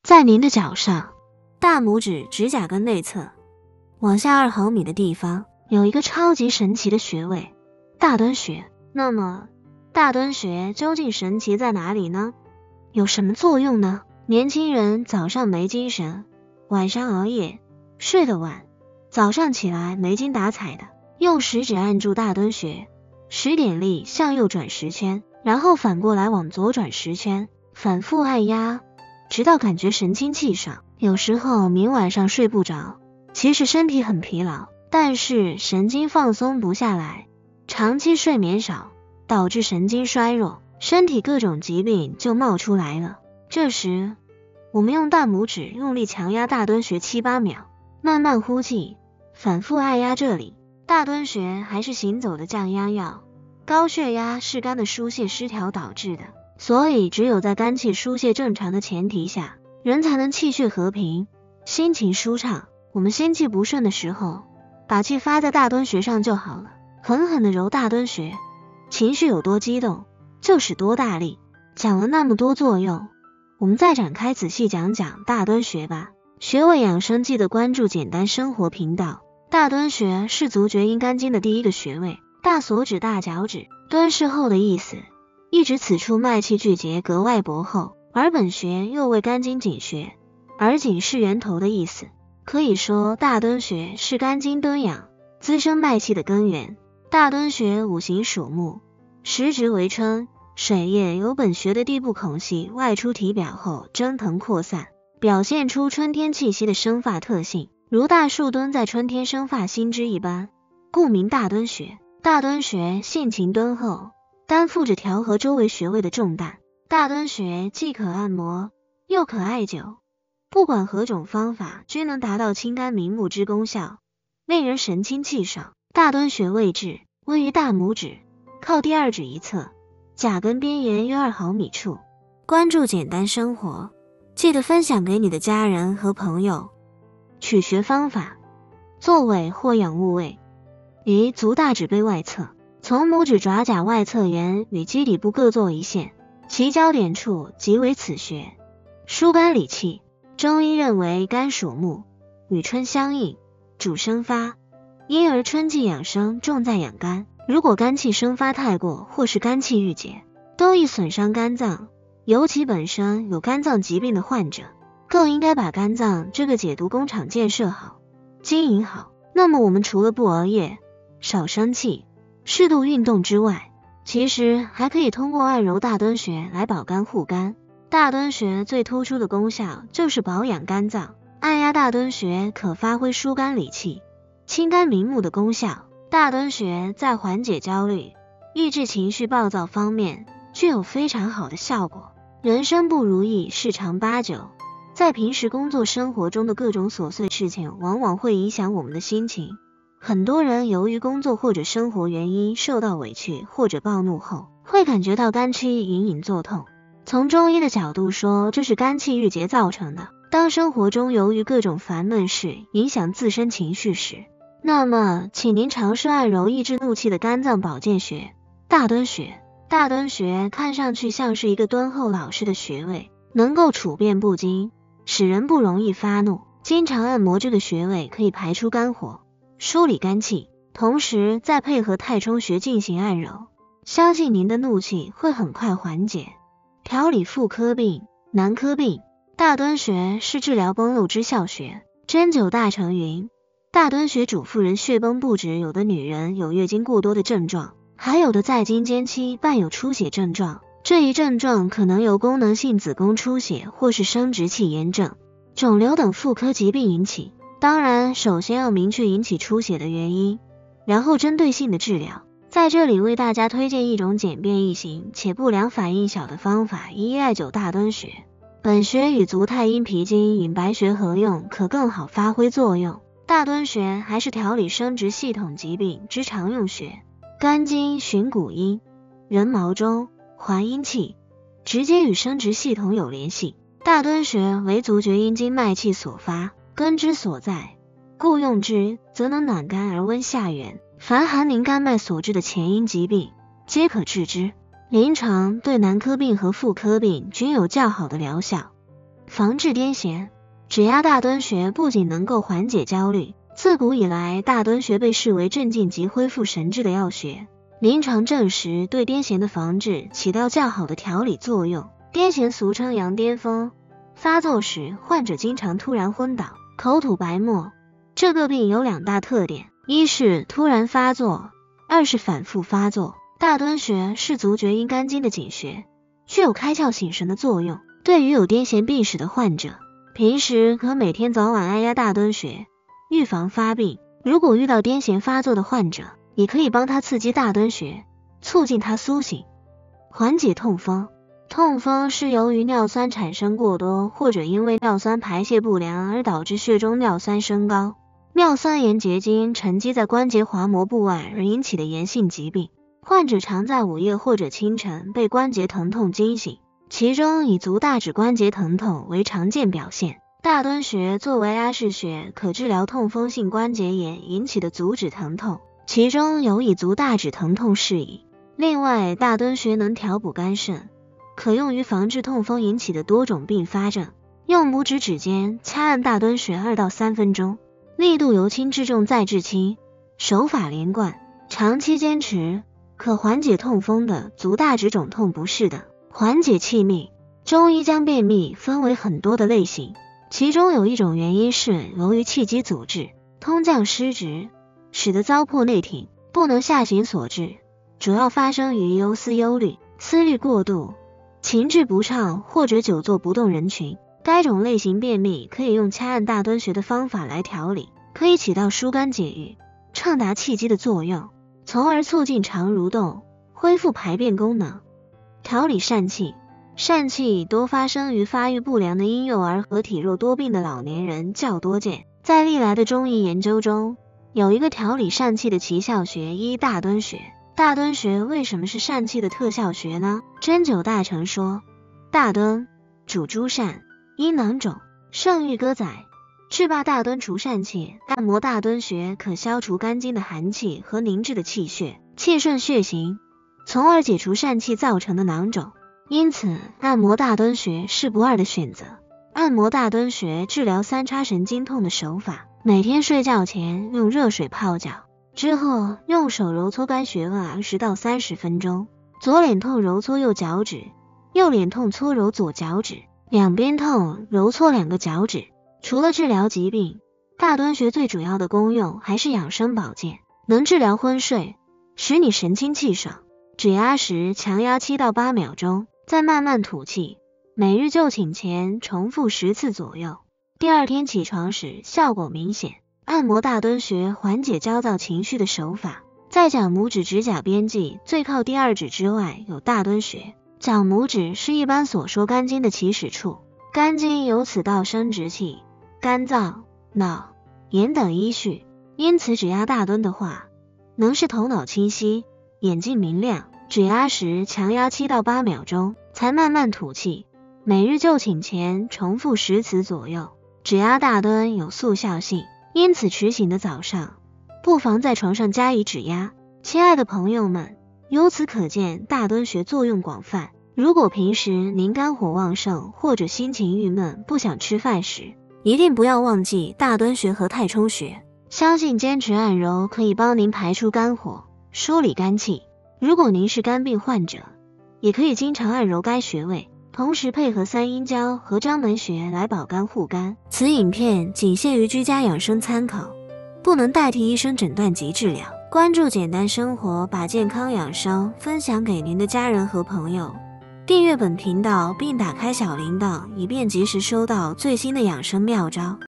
在您的脚上，大拇指指甲根内侧往下2毫米的地方有一个超级神奇的穴位——大敦穴。那么大敦穴究竟神奇在哪里呢？有什么作用呢？年轻人早上没精神，晚上熬夜，睡得晚，早上起来没精打采的，用食指按住大敦穴，10点力向右转10圈，然后反过来往左转10圈，反复按压，直到感觉神清气爽。有时候明晚上睡不着，其实身体很疲劳，但是神经放松不下来，长期睡眠少，导致神经衰弱，身体各种疾病就冒出来了。这时我们用大拇指用力强压大敦穴7-8秒，慢慢呼气，反复按压这里。大敦穴还是行走的降压药，高血压是肝的疏泄失调导致的，所以只有在肝气疏泄正常的前提下，人才能气血和平，心情舒畅。我们心气不顺的时候，把气发在大敦穴上就好了，狠狠地揉大敦穴，情绪有多激动就使多大力。讲了那么多作用，我们再展开仔细讲讲大敦穴吧。穴位养生记得关注简单生活频道。大敦穴是足厥阴肝经的第一个穴位，大所指大脚趾，敦是厚的意思，意指此处脉气聚结格外薄厚，而本穴又为肝经井穴，而井是源头的意思。可以说大敦穴是肝经敦养、滋生脉气的根源。大敦穴五行属木，时值为春，水液由本穴的地部孔隙外出体表后蒸腾扩散，表现出春天气息的生发特性，如大树蹲在春天生发新枝一般，故名大敦穴。大敦穴性情敦厚，担负着调和周围穴位的重担。大敦穴既可按摩，又可艾灸，不管何种方法均能达到清肝明目之功效，令人神清气爽。大敦穴位置位于大拇指靠第2指一侧，甲根边沿约2毫米处。关注简单生活，记得分享给你的家人和朋友。取穴方法：坐位或仰卧位，于足大趾背外侧，从拇指爪甲外侧缘与基底部各做1线，其交点处即为此穴。疏肝理气，中医认为肝属木，与春相应，主生发，因而春季养生重在养肝。如果肝气生发太过，或是肝气郁结，都易损伤肝脏，尤其本身有肝脏疾病的患者，更应该把肝脏这个解毒工厂建设好、经营好。那么我们除了不熬夜、少生气、适度运动之外，其实还可以通过按揉大敦穴来保肝护肝。大敦穴最突出的功效就是保养肝脏，按压大敦穴可发挥疏肝理气、清肝明目的功效。大敦穴在缓解焦虑、抑制情绪暴躁方面具有非常好的效果。人生不如意十常八九，在平时工作生活中的各种琐碎事情往往会影响我们的心情。很多人由于工作或者生活原因受到委屈或者暴怒后，会感觉到肝气隐隐作痛。从中医的角度说，这是肝气郁结造成的。当生活中由于各种烦闷事影响自身情绪时，那么请您尝试按揉抑制怒气的肝脏保健穴大敦穴。大敦穴看上去像是一个敦厚老实的穴位，能够处变不惊，使人不容易发怒。经常按摩这个穴位可以排出肝火，梳理肝气，同时再配合太冲穴进行按揉，相信您的怒气会很快缓解。调理妇科病、男科病，大敦穴是治疗崩漏之效穴。针灸大成云，大敦穴主妇人血崩不止，有的女人有月经过多的症状，还有的在经间期伴有出血症状。这一症状可能由功能性子宫出血或是生殖器炎症、肿瘤等妇科疾病引起。当然，首先要明确引起出血的原因，然后针对性的治疗。在这里为大家推荐一种简便易行且不良反应小的方法——一艾灸大敦穴。本穴与足太阴脾经与白穴合用，可更好发挥作用。大敦穴还是调理生殖系统疾病之常用穴。肝经循谷阴，人毛中还阴气，直接与生殖系统有联系。大敦穴为足厥阴经脉气所发，根之所在，故用之则能暖肝而温下元。凡寒凝肝脉所致的前阴疾病，皆可治之。临床对男科病和妇科病均有较好的疗效。防治癫痫。指压大敦穴不仅能够缓解焦虑，自古以来大敦穴被视为镇静及恢复神志的药穴，临床证实对癫痫的防治起到较好的调理作用。癫痫俗称羊癫疯，发作时患者经常突然昏倒，口吐白沫。这个病有两大特点，一是突然发作，二是反复发作。大敦穴是足厥阴肝经的井穴，具有开窍醒神的作用。对于有癫痫病史的患者，平时可每天早晚按压大敦穴，预防发病。如果遇到癫痫发作的患者，也可以帮他刺激大敦穴，促进他苏醒。缓解痛风。痛风是由于尿酸产生过多，或者因为尿酸排泄不良而导致血中尿酸升高，尿酸盐结晶沉积在关节滑膜部外而引起的炎性疾病。患者常在午夜或者清晨被关节疼痛惊醒，其中以足大趾关节疼痛为常见表现。大敦穴作为阿是穴，可治疗痛风性关节炎引起的足趾疼痛，其中有以足大趾疼痛适宜。另外，大敦穴能调补肝肾，可用于防治痛风引起的多种并发症。用拇指指尖掐按大敦穴2到3分钟，力度由轻至重再至轻，手法连贯，长期坚持可缓解痛风的足大趾肿痛不适的。缓解气秘。中医将便秘分为很多的类型，其中有一种原因是由于气机阻滞，通降失职，使得糟粕内停，不能下行所致，主要发生于忧思忧虑、思虑过度、情志不畅或者久坐不动人群。该种类型便秘可以用掐按大敦穴的方法来调理，可以起到疏肝解郁、畅达气机的作用，从而促进肠蠕动，恢复排便功能。调理疝气。疝气多发生于发育不良的婴幼儿和体弱多病的老年人较多见。在历来的中医研究中，有一个调理疝气的奇效穴——大敦穴。大敦穴为什么是疝气的特效穴呢？针灸大成说，大敦主诸疝，阴囊肿，圣欲歌载，治罢大敦除疝气。按摩大敦穴可消除肝经的寒气和凝滞的气血，气顺血行，从而解除疝气造成的囊肿。因此，按摩大敦穴是不二的选择。按摩大敦穴治疗三叉神经痛的手法：每天睡觉前用热水泡脚，之后用手揉搓该穴位20到30分钟。左脸痛揉搓右脚趾，右脸痛搓揉左脚趾，两边痛揉搓2个脚趾。除了治疗疾病，大敦穴最主要的功用还是养生保健，能治疗昏睡，使你神清气爽。指压时强压7到8秒钟，再慢慢吐气，每日就寝前重复10次左右。第二天起床时效果明显。按摩大敦穴缓解焦躁情绪的手法，在脚拇指指甲边际最靠第二指之外有大敦穴。脚拇指是一般所说肝经的起始处，肝经由此道生殖器、肝脏、脑、眼等依序，因此指压大敦的话，能使头脑清晰，眼睛明亮。指压时强压7到8秒钟，才慢慢吐气，每日就寝前重复10次左右。指压大敦有速效性，因此迟醒的早上不妨在床上加以指压。亲爱的朋友们，由此可见大敦穴作用广泛。如果平时您肝火旺盛或者心情郁闷不想吃饭时，一定不要忘记大敦穴和太冲穴，相信坚持按揉可以帮您排出肝火，梳理肝气。如果您是肝病患者，也可以经常按揉该穴位，同时配合三阴交和章门穴来保肝护肝。此影片仅限于居家养生参考，不能代替医生诊断及治疗。关注简单生活，把健康养生分享给您的家人和朋友。订阅本频道并打开小铃铛，以便及时收到最新的养生妙招。